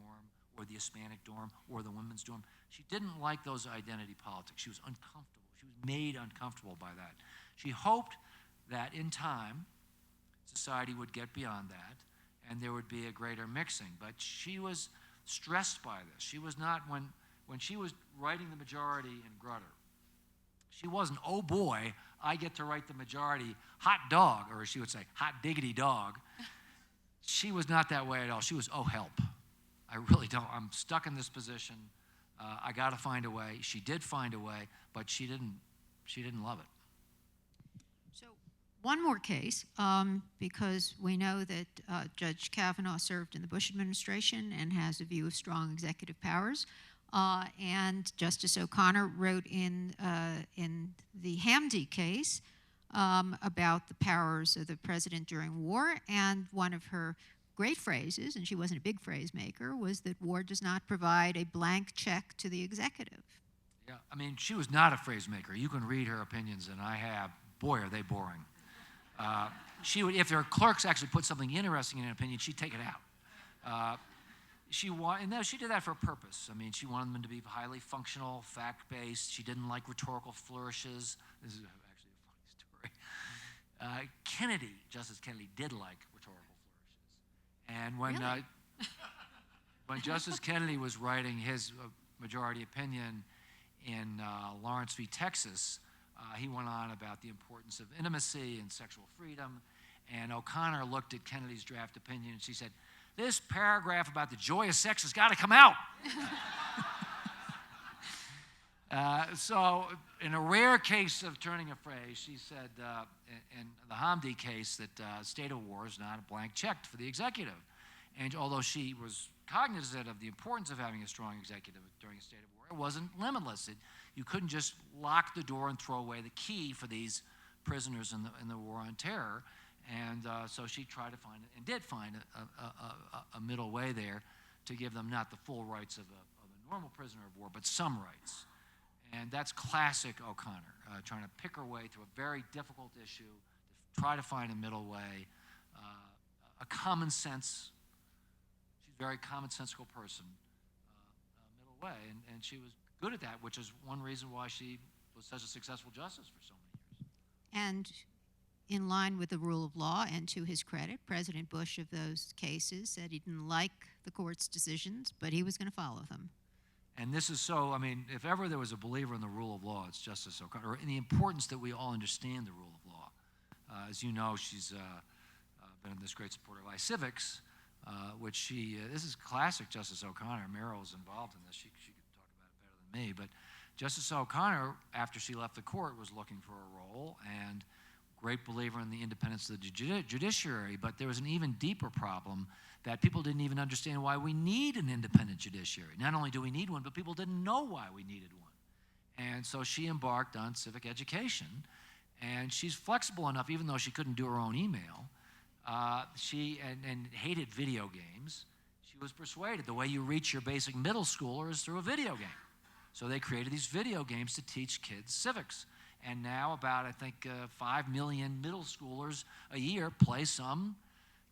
or the Hispanic dorm or the women's dorm. She didn't like those identity politics. She was uncomfortable. She was made uncomfortable by that. She hoped that in time, society would get beyond that and there would be a greater mixing. But she was stressed by this. She was not, when she was writing the majority in Grutter, she wasn't, oh boy, I get to write the majority, hot dog, or she would say, hot diggity dog. She was not that way at all. She was, oh help. I really don't. I'm stuck in this position. I got to find a way. She did find a way, but she didn't love it. So one more case, because we know that Judge Kavanaugh served in the Bush administration and has a view of strong executive powers. And Justice O'Connor wrote in the Hamdi case about the powers of the president during war, and one of her great phrases, and she wasn't a big phrase maker, was that war does not provide a blank check to the executive. Yeah, I mean, she was not a phrase maker. You can read her opinions, and I have. Boy, are they boring. She would, if her clerks actually put something interesting in an opinion, she'd take it out. She did that for a purpose. I mean, she wanted them to be highly functional, fact-based. She didn't like rhetorical flourishes. This is actually a funny story. Justice Kennedy did like rhetorical flourishes. And when Justice Kennedy was writing his majority opinion in Lawrence v. Texas, he went on about the importance of intimacy and sexual freedom. And O'Connor looked at Kennedy's draft opinion and she said, this paragraph about the joy of sex has got to come out. So in a rare case of turning a phrase, she said in the Hamdi case that state of war is not a blank check for the executive. And although she was cognizant of the importance of having a strong executive during a state of war, it wasn't limitless. You couldn't just lock the door and throw away the key for these prisoners in the war on terror. And so she tried to find, and did find, a middle way there to give them not the full rights of a normal prisoner of war, but some rights. And that's classic O'Connor, trying to pick her way through a very difficult issue, to try to find a middle way, a common sense. She's a very commonsensical person, a middle way. And she was good at that, which is one reason why she was such a successful justice for so many years. And in line with the rule of law, and to his credit, President Bush of those cases said he didn't like the court's decisions, but he was going to follow them. And this is so, I mean, if ever there was a believer in the rule of law, it's Justice O'Connor, or in the importance that we all understand the rule of law. As you know, she's been this great supporter of iCivics, which this is classic Justice O'Connor. Merrill was involved in this. She could talk about it better than me. But Justice O'Connor, after she left the court, was looking for a role, and great believer in the independence of the judiciary, but there was an even deeper problem that people didn't even understand why we need an independent judiciary. Not only do we need one, but people didn't know why we needed one. And so she embarked on civic education, and she's flexible enough, even though she couldn't do her own email, she hated video games. She was persuaded the way you reach your basic middle schooler is through a video game. So they created these video games to teach kids civics. And now about, I think, 5 million middle schoolers a year play some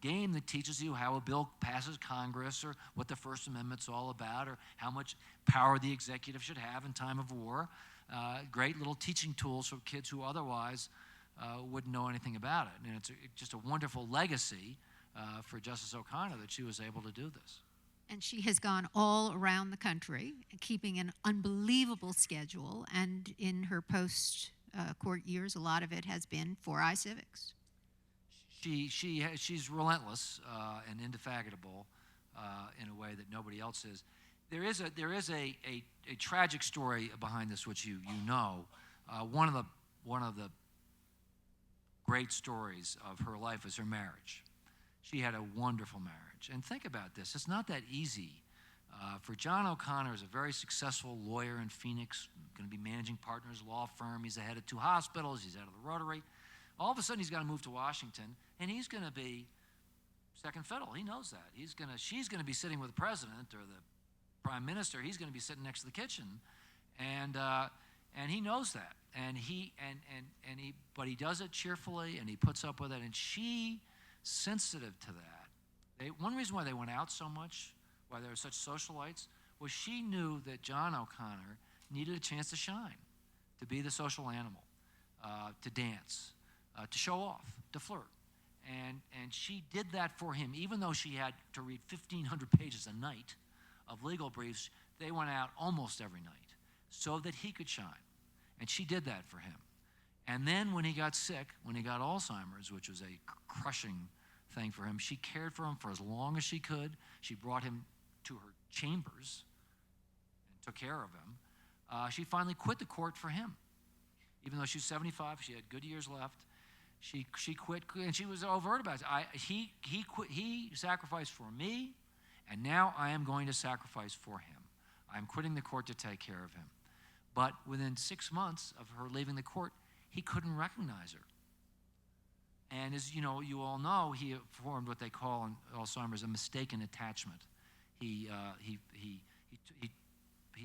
game that teaches you how a bill passes Congress, or what the First Amendment's all about, or how much power the executive should have in time of war. Great little teaching tools for kids who otherwise wouldn't know anything about it. And it's just a wonderful legacy for Justice O'Connor that she was able to do this. And she has gone all around the country, keeping an unbelievable schedule, and in her post-court years, a lot of it has been for iCivics. She's relentless and indefatigable in a way that nobody else is. There is a tragic story behind this, which you know. One of the great stories of her life is her marriage. She had a wonderful marriage. And think about this. It's not that easy. For John O'Connor, is a very successful lawyer in Phoenix, going to be managing partner in his law firm. He's the head of 2 hospitals. He's out of the Rotary. All of a sudden, he's got to move to Washington, and he's going to be second fiddle. He knows that. She's going to be sitting with the president or the prime minister. He's going to be sitting next to the kitchen, and he knows that. But he does it cheerfully, and he puts up with it. And she, sensitive to that. One reason why they went out so much, why they were such socialites, was she knew that John O'Connor needed a chance to shine, to be the social animal, to dance, to show off, to flirt. And she did that for him. Even though she had to read 1,500 pages a night of legal briefs, they went out almost every night so that he could shine. And she did that for him. And then when he got sick, when he got Alzheimer's, which was a crushing thing for him, she cared for him for as long as she could. She brought him to her chambers and took care of him. She finally quit the court for him. Even though she was 75, she had good years left. She quit, and she was overt about it. He sacrificed for me, and now I am going to sacrifice for him. I'm quitting the court to take care of him. But within 6 months of her leaving the court, he couldn't recognize her. And as you all know, he formed what they call in Alzheimer's a mistaken attachment. He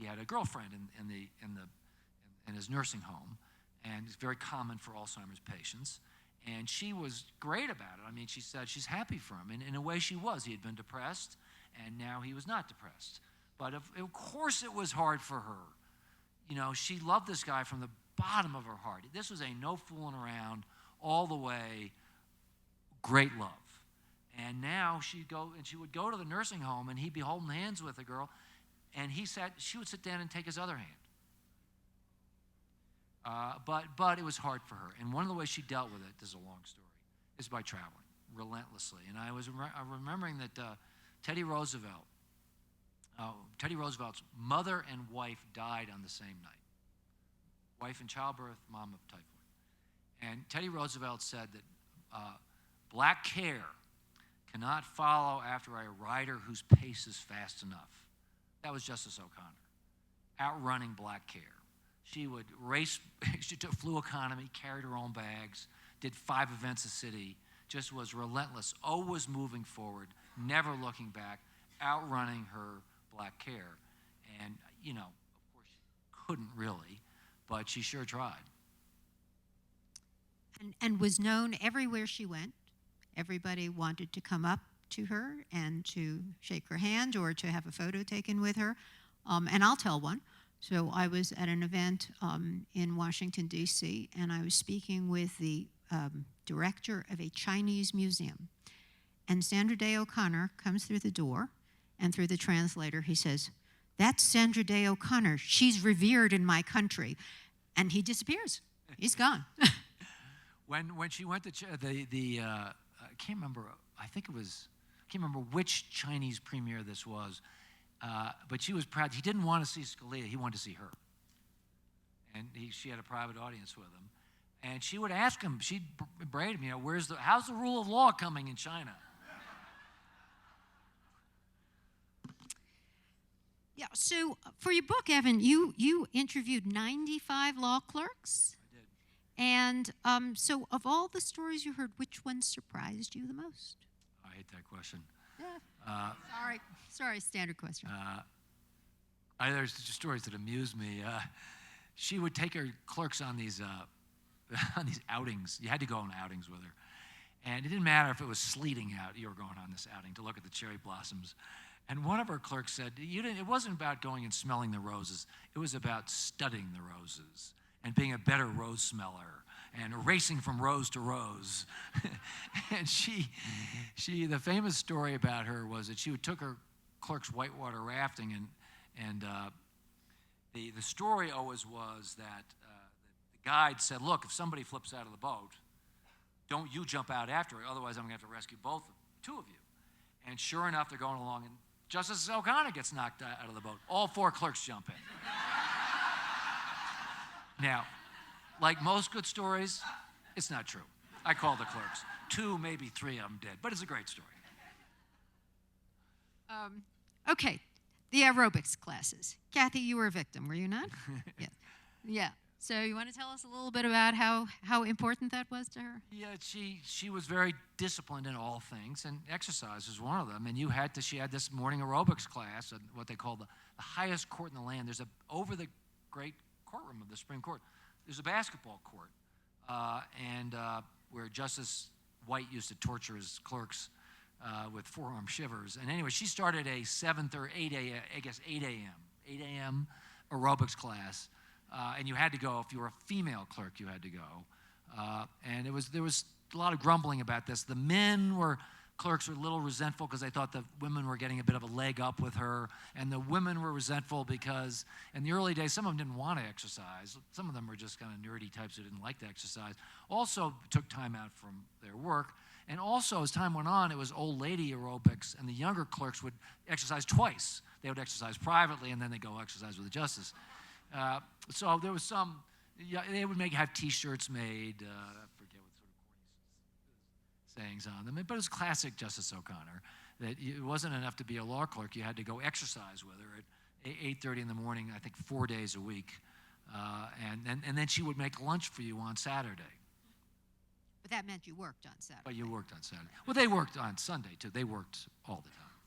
had a girlfriend in his nursing home, and it's very common for Alzheimer's patients. And she was great about it. I mean, she said she's happy for him. And in a way, she was. He had been depressed, and now he was not depressed. But of course it was hard for her. She loved this guy from the bottom of her heart. This was a no fooling around, all the way, great love. And now she would go to the nursing home, and he'd be holding hands with the girl, and she would sit down and take his other hand. But it was hard for her. And one of the ways she dealt with it, this is a long story, is by traveling relentlessly. And I was remembering that Teddy Roosevelt's mother and wife died on the same night. Wife in childbirth, mom of typhoid. And Teddy Roosevelt said that black care cannot follow after a rider whose pace is fast enough. That was Justice O'Connor, outrunning black care. She would race, she flew economy, carried her own bags, did 5 events a city, just was relentless, always moving forward, never looking back, outrunning her black care. And, of course, she couldn't really, but she sure tried. And was known everywhere she went. Everybody wanted to come up to her and to shake her hand or to have a photo taken with her. And I'll tell one. So I was at an event in Washington, D.C., and I was speaking with the director of a Chinese museum. And Sandra Day O'Connor comes through the door, and through the translator, he says, "That's Sandra Day O'Connor. She's revered in my country." And he disappears. He's gone. When she went to I can't remember. I can't remember which Chinese premier this was. But she was proud. He didn't want to see Scalia. He wanted to see her. And she had a private audience with him. And she would ask him, she'd braid him, how's the rule of law coming in China? Yeah, so for your book, Evan, you interviewed 95 law clerks. I did. And so of all the stories you heard, which one surprised you the most? I hate that question. Yeah. Sorry, standard question. There's just stories that amuse me. She would take her clerks on these outings. You had to go on outings with her. And it didn't matter if it was sleeting out, you were going on this outing to look at the cherry blossoms. And one of her clerks said, it wasn't about going and smelling the roses. It was about studying the roses and being a better rose smeller and racing from rose to rose. And the famous story about her was that she took her clerks whitewater rafting, and the story always was that the guide said, "Look, if somebody flips out of the boat, don't you jump out after her, otherwise I'm going to have to rescue two of you." And sure enough, they're going along, and Justice O'Connor gets knocked out of the boat. All 4 clerks jump in. Now, like most good stories, it's not true. I called the clerks. 2, maybe 3 of them did, but it's a great story. Okay, the aerobics classes. Kathy, you were a victim, were you not? Yeah. So you want to tell us a little bit about how important that was to her? Yeah, she was very disciplined in all things, and exercise was one of them. And she had this morning aerobics class at what they call the highest court in the land. Over the great courtroom of the Supreme Court, there's a basketball court, where Justice White used to torture his clerks with forearm shivers. And anyway, she started a 8 a.m. aerobics class. And you had to go, if you were a female clerk, you had to go. And there was a lot of grumbling about this. Clerks were a little resentful because they thought the women were getting a bit of a leg up with her. And the women were resentful because in the early days, some of them didn't want to exercise. Some of them were just kind of nerdy types who didn't like to exercise. Also took time out from their work. And also, as time went on, it was old lady aerobics, and the younger clerks would exercise twice. They would exercise privately, and then they'd go exercise with the justice. So there was they would have T-shirts made, I forget what sort of corny sayings on them, but it was classic Justice O'Connor, that it wasn't enough to be a law clerk, you had to go exercise with her at 8:30 in the morning, I think 4 days a week, and then she would make lunch for you on Saturday. But that meant you worked on Saturday. But you worked on Saturday. Well, they worked on Sunday, too. They worked all the time.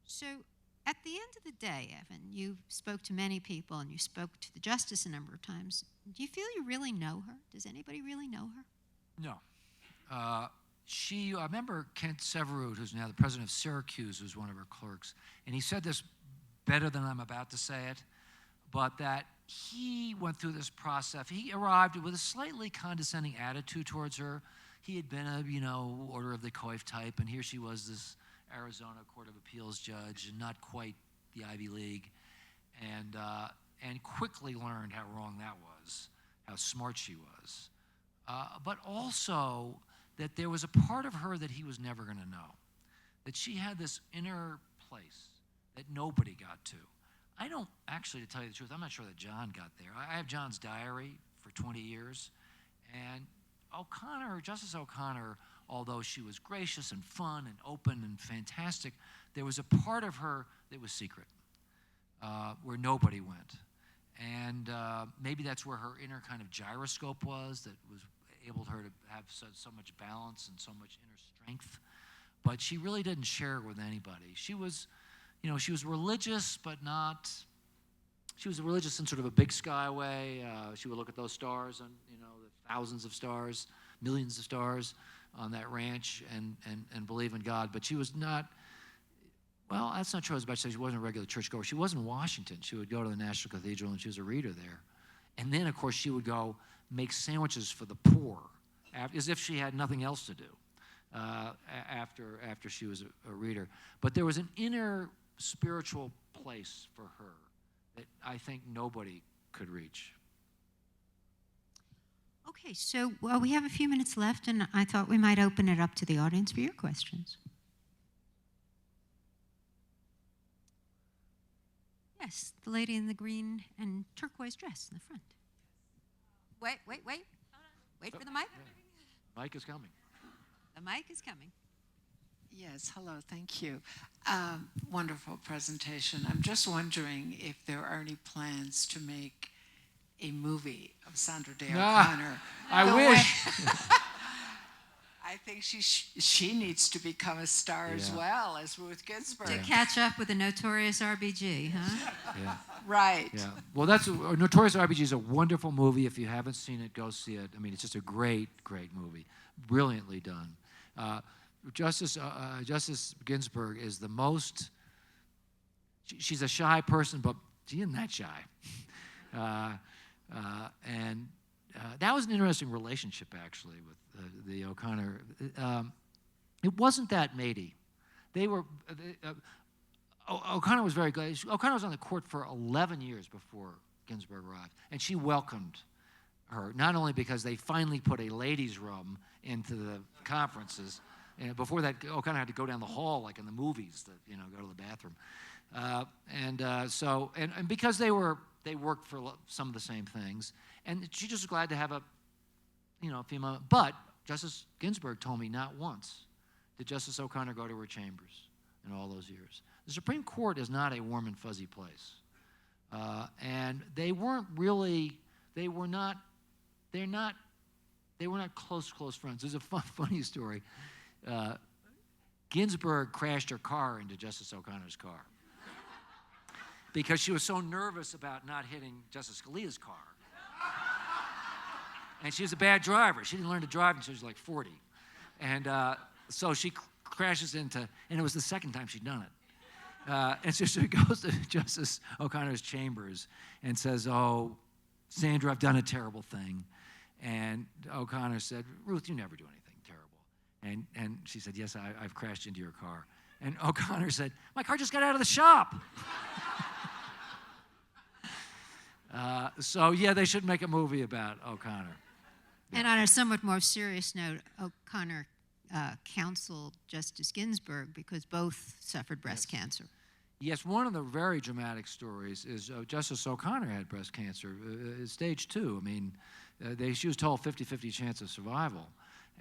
So at the end of the day, Evan, you spoke to many people and you spoke to the justice a number of times. Do you feel you really know her? Does anybody really know her? No. I remember Kent Severud, who's now the president of Syracuse, who's one of her clerks, and he said this better than I'm about to say it, but that he went through this process. He arrived with a slightly condescending attitude towards her. He had been a, Order of the Coif type, and here she was, this Arizona Court of Appeals judge, and not quite the Ivy League, and quickly learned how wrong that was, how smart she was. But also that there was a part of her that he was never going to know, that she had this inner place that nobody got to. I don't actually, to tell you the truth, I'm not sure that John got there. I have John's diary for 20 years, and Justice O'Connor, although she was gracious and fun and open and fantastic, there was a part of her that was secret, where nobody went. And maybe that's where her inner kind of gyroscope was, that was able her to have so much balance and so much inner strength. But she really didn't share it with anybody. She was religious, but not, she was religious in sort of a big sky way. She would look at those stars, and the thousands of stars, millions of stars on that ranch, and believe in God. But she was not, well, that's not true. I was about to say she wasn't a regular churchgoer. She was in Washington. She would go to the National Cathedral, and she was a reader there. And then, of course, she would go make sandwiches for the poor, as if she had nothing else to do after she was a reader. But there was an inner spiritual place for her that I think nobody could reach. Okay, so we have a few minutes left, and I thought we might open it up to the audience for your questions. Yes, the lady in the green and turquoise dress in the front. Wait. Wait for the mic. The mic is coming. The mic is coming. Yes, hello, thank you. Wonderful presentation. I'm just wondering if there are any plans to make a movie of Sandra Day O'Connor. I wish. I think she needs to become a star as well as Ruth Ginsburg. To catch up with the notorious RBG, huh? Yeah. Right. Yeah. Well, Notorious RBG is a wonderful movie. If you haven't seen it, go see it. I mean, it's just a great, great movie. Brilliantly done. Justice Ginsburg is the most, she's a shy person, but she isn't that shy. And that was an interesting relationship, actually, with the O'Connor. It wasn't that matey. O'Connor was very good. O'Connor was on the court for 11 years before Ginsburg arrived, and she welcomed her, not only because they finally put a ladies' room into the conferences. And before that, O'Connor had to go down the hall like in the movies to go to the bathroom, and because they worked for some of the same things, and she just was glad to have a female. But Justice Ginsburg told me not once did Justice O'Connor go to her chambers in all those years. The Supreme Court is not a warm and fuzzy place, and they weren't really they were not close friends. There's a funny story. Ginsburg crashed her car into Justice O'Connor's car because she was so nervous about not hitting Justice Scalia's car. And she was a bad driver. She didn't learn to drive until she was like 40. And so she crashes into, and it was the second time she'd done it. And so she goes to Justice O'Connor's chambers and says, "Oh, Sandra, I've done a terrible thing." And O'Connor said, "Ruth, you never do anything terrible." And she said, "Yes, I've crashed into your car." And O'Connor said, "My car just got out of the shop." So yeah, they should make a movie about O'Connor. And on a somewhat more serious note, O'Connor counseled Justice Ginsburg because both suffered breast cancer. Yes, one of the very dramatic stories is Justice O'Connor had breast cancer, stage 2. I mean, she was told 50-50 chance of survival.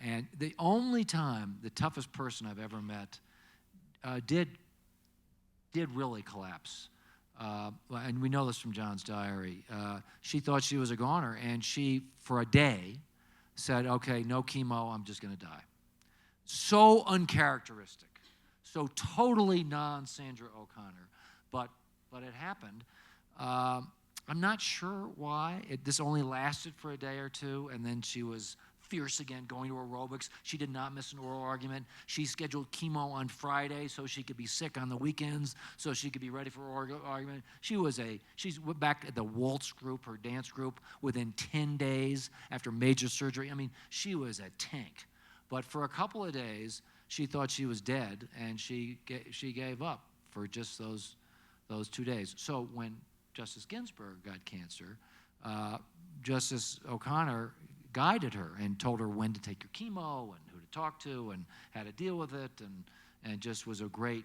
And the only time the toughest person I've ever met did really collapse. And we know this from John's diary. She thought she was a goner, and she, for a day, said, "Okay, no chemo, I'm just going to die." So uncharacteristic, so totally non-Sandra O'Connor, but it happened. I'm not sure why. This only lasted for a day or two, and then she was fierce again, going to aerobics. She did not miss an oral argument. She scheduled chemo on Friday so she could be sick on the weekends, so she could be ready for oral argument. She's back at the waltz group, her dance group, within 10 days after major surgery. I mean, she was a tank. But for a couple of days, she thought she was dead, and she gave up for just those 2 days. So when Justice Ginsburg got cancer, Justice O'Connor guided her and told her when to take your chemo and who to talk to and how to deal with it, and just was a great,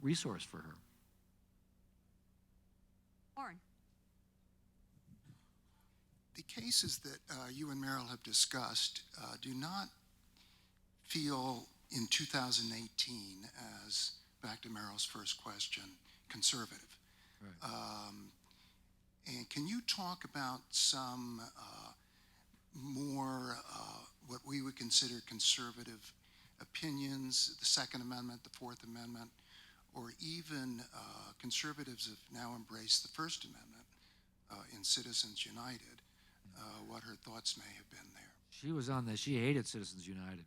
resource for her. Warren. The cases that you and Meryl have discussed do not feel in 2018 as, back to Meryl's first question, conservative. Right. And can you talk about some more what we would consider conservative opinions, the Second Amendment, the Fourth Amendment, or even conservatives have now embraced the First Amendment in Citizens United, what her thoughts may have been there? She was on this. She hated Citizens United.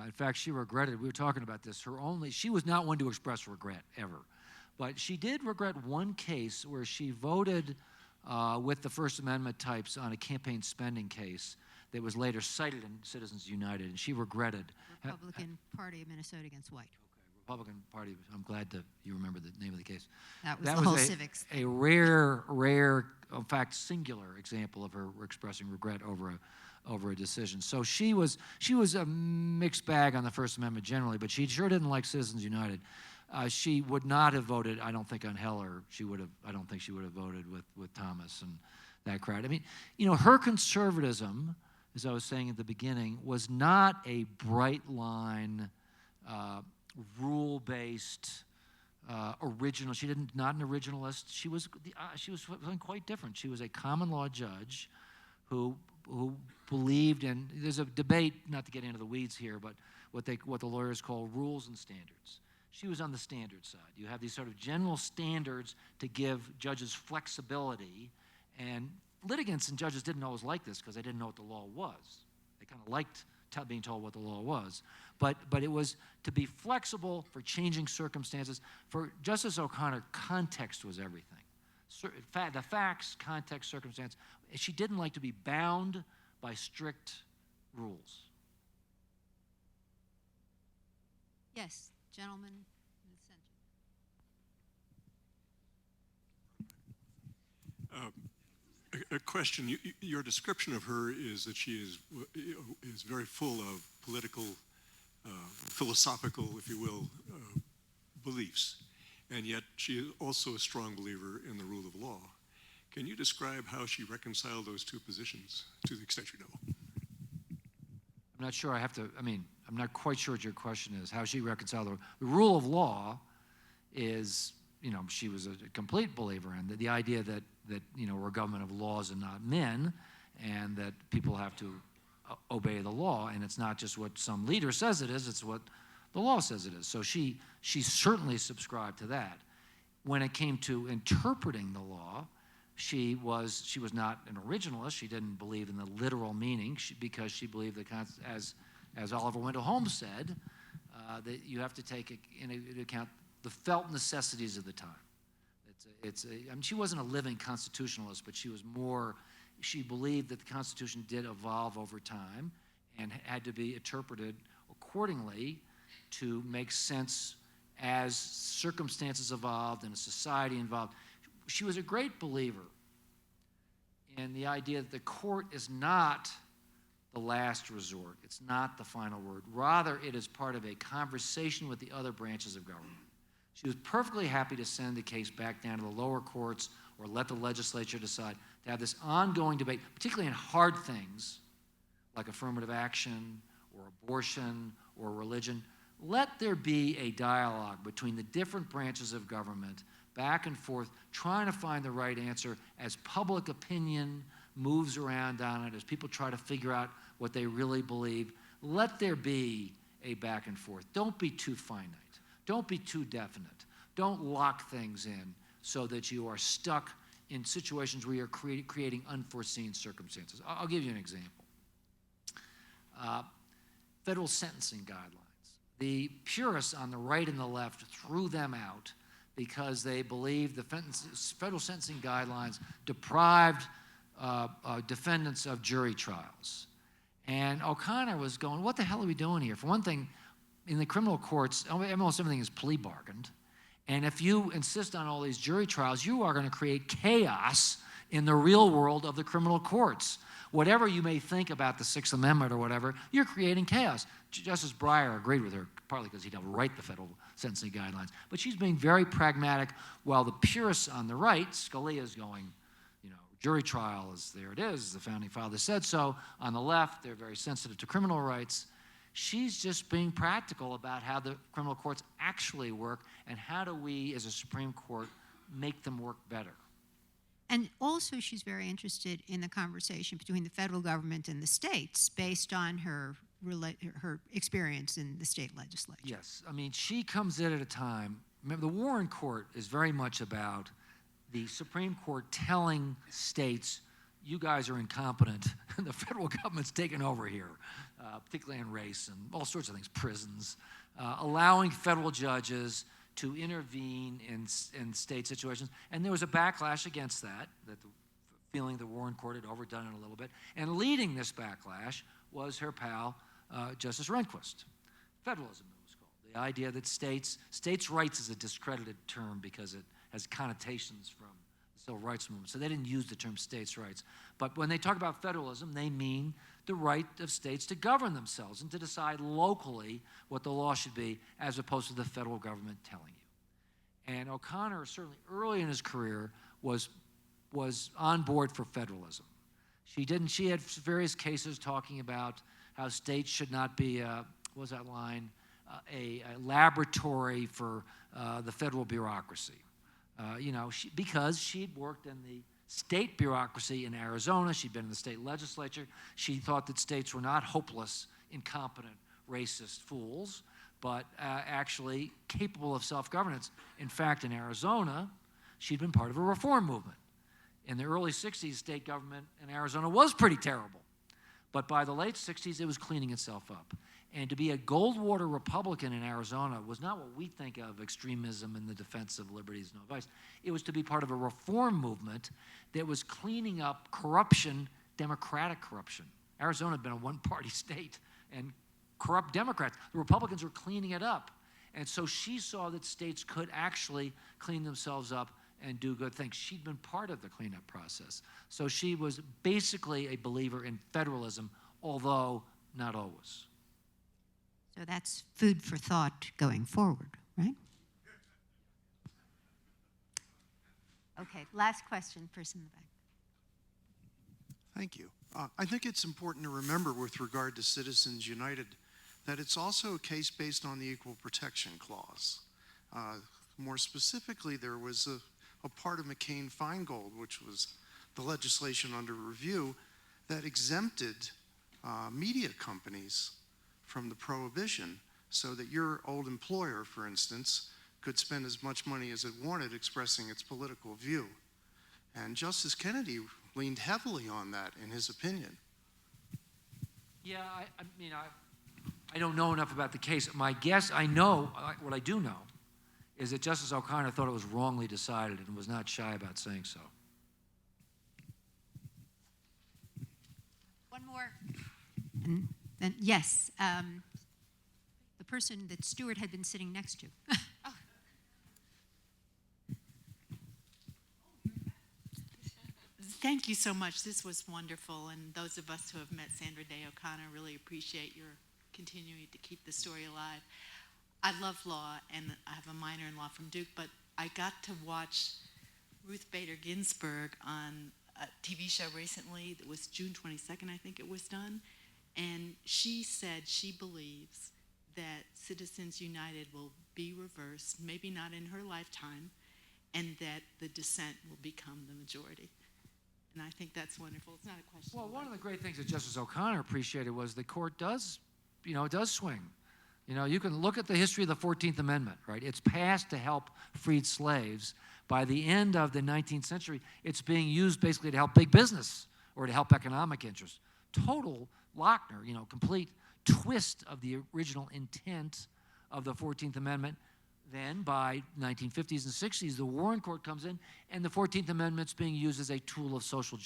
In fact, she regretted, we were talking about this, she was not one to express regret, ever. But she did regret one case where she voted with the First Amendment types on a campaign spending case that was later cited in Citizens United, and she regretted. Republican Party of Minnesota against White. Okay, Republican Party. I'm glad that you remember the name of the case. That was the whole civics. A rare, in fact, singular example of her expressing regret over a decision. So she was a mixed bag on the First Amendment generally, but she sure didn't like Citizens United. She would not have voted, I don't think, on Heller. I don't think she would have voted with Thomas and that crowd. I mean, her conservatism, as I was saying at the beginning, was not a bright line, rule-based, original. She not an originalist. She was something quite different. She was a common law judge who believed in. There's a debate, not to get into the weeds here, but what the lawyers call rules and standards. She was on the standard side. You have these sort of general standards to give judges flexibility, and litigants and judges didn't always like this because they didn't know what the law was. They kind of liked being told what the law was. But it was to be flexible for changing circumstances. For Justice O'Connor, context was everything. The facts, context, circumstance. She didn't like to be bound by strict rules. Yes, gentlemen in the center. A question. Your description of her is that she is very full of political, philosophical, if you will, beliefs, and yet she is also a strong believer in the rule of law. Can you describe how she reconciled those two positions, to the extent you know? I'm not sure. I'm not quite sure what your question is. How she reconciled the rule of law is, she was a complete believer in the idea that that we're a government of laws and not men, and that people have to obey the law, and it's not just what some leader says it is, it's what the law says it is. So she certainly subscribed to that. When it came to interpreting the law, she was not an originalist. She didn't believe in the literal meaning because she believed that, as Oliver Wendell Holmes said, that you have to take into account the felt necessities of the time. She wasn't a living constitutionalist, but she believed that the Constitution did evolve over time and had to be interpreted accordingly to make sense as circumstances evolved and a society evolved. She was a great believer in the idea that the court is not the last resort. It's not the final word. Rather, it is part of a conversation with the other branches of government. She was perfectly happy to send the case back down to the lower courts or let the legislature decide, to have this ongoing debate, particularly in hard things like affirmative action or abortion or religion. Let there be a dialogue between the different branches of government, back and forth, trying to find the right answer as public opinion moves around on it, as people try to figure out what they really believe. Let there be a back and forth. Don't be too finite. Don't be too definite. Don't lock things in so that you are stuck in situations where you're creating unforeseen circumstances. I'll give you an example. Federal sentencing guidelines. The purists on the right and the left threw them out because they believed the federal sentencing guidelines deprived defendants of jury trials. And O'Connor was going, what the hell are we doing here? For one thing, in the criminal courts, almost everything is plea bargained. And if you insist on all these jury trials, you are going to create chaos in the real world of the criminal courts. Whatever you may think about the Sixth Amendment or whatever, you're creating chaos. Justice Breyer agreed with her, partly because he'd helped write the federal sentencing guidelines. But she's being very pragmatic, while the purists on the right, Scalia is going, jury trial is there it is, the founding fathers said so. On the left, they're very sensitive to criminal rights. She's just being practical about how the criminal courts actually work and how do we, as a Supreme Court, make them work better. And also, she's very interested in the conversation between the federal government and the states based on her experience in the state legislature. Yes. I mean, she comes in at a time, remember, the Warren Court is very much about the Supreme Court telling states, you guys are incompetent, and the federal government's taken over here, particularly in race and all sorts of things, prisons, allowing federal judges to intervene in state situations. And there was a backlash against that feeling the Warren Court had overdone it a little bit. And leading this backlash was her pal, Justice Rehnquist. Federalism, it was called. The idea that states' rights is a discredited term because it has connotations from the civil rights movement. So they didn't use the term states' rights. But when they talk about federalism, they mean the right of states to govern themselves and to decide locally what the law should be, as opposed to the federal government telling you. And O'Connor, certainly early in his career, was on board for federalism. She had various cases talking about how states should not be, what was that line, a laboratory for the federal bureaucracy. Because she'd worked in the state bureaucracy in Arizona, she'd been in the state legislature, she thought that states were not hopeless, incompetent, racist fools, but actually capable of self-governance. In fact, in Arizona, she'd been part of a reform movement. In the early 60s, state government in Arizona was pretty terrible. But by the late 60s, it was cleaning itself up. And to be a Goldwater Republican in Arizona was not what we think of extremism in the defense of liberties and no vice. It was to be part of a reform movement that was cleaning up corruption, democratic corruption. Arizona had been a one-party state and corrupt Democrats. The Republicans were cleaning it up. And so she saw that states could actually clean themselves up and do good things. She'd been part of the cleanup process. So she was basically a believer in federalism, although not always. So that's food for thought going forward, right? Okay, last question, person in the back. Thank you. I think it's important to remember with regard to Citizens United that it's also a case based on the Equal Protection Clause. More specifically, there was a part of McCain-Feingold, which was the legislation under review that exempted media companies from the prohibition so that your old employer, for instance, could spend as much money as it wanted expressing its political view. And Justice Kennedy leaned heavily on that in his opinion. Yeah, I mean, I don't know enough about the case. My guess, what I do know, is that Justice O'Connor thought it was wrongly decided and was not shy about saying so. One more. And yes, the person that Stuart had been sitting next to. Thank you so much. This was wonderful, and those of us who have met Sandra Day O'Connor really appreciate your continuing to keep the story alive. I love law, and I have a minor in law from Duke, but I got to watch Ruth Bader Ginsburg on a TV show recently that was June 22nd, I think it was done, and she said she believes that Citizens United will be reversed, maybe not in her lifetime, and that the dissent will become the majority. And I think that's wonderful. It's not a question. Well, one of the great things that Justice O'Connor appreciated was the court does swing. You can look at the history of the 14th Amendment, right? It's passed to help freed slaves. By the end of the 19th century, it's being used basically to help big business or to help economic interests. Total Lochner, complete twist of the original intent of the 14th Amendment. Then, by 1950s and 60s, the Warren Court comes in, and the 14th Amendment's being used as a tool of social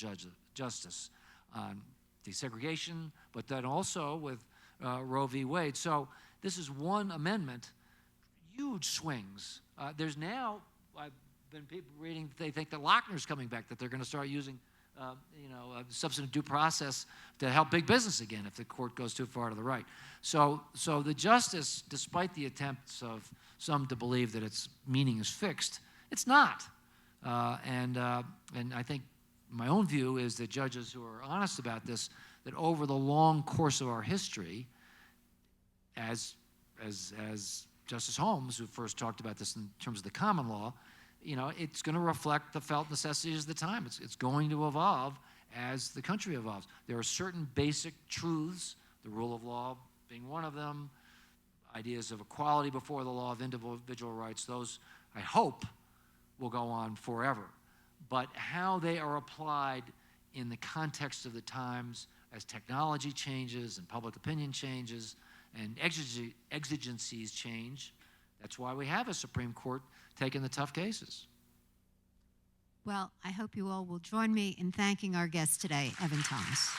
justice on desegregation, but then also with Roe v. Wade. So this is one amendment, huge swings. There's now, I've been reading, they think that Lochner's coming back, that they're going to start using substantive due process to help big business again if the court goes too far to the right. So the justice, despite the attempts of some to believe that its meaning is fixed, it's not. And I think my own view is that judges who are honest about this, that over the long course of our history, as Justice Holmes, who first talked about this in terms of the common law, it's going to reflect the felt necessities of the time. It's going to evolve as the country evolves. There are certain basic truths, the rule of law being one of them, ideas of equality before the law, of individual rights, those, I hope, will go on forever. But how they are applied in the context of the times as technology changes and public opinion changes and exigencies change, that's why we have a Supreme Court taking the tough cases. Well, I hope you all will join me in thanking our guest today, Evan Thomas.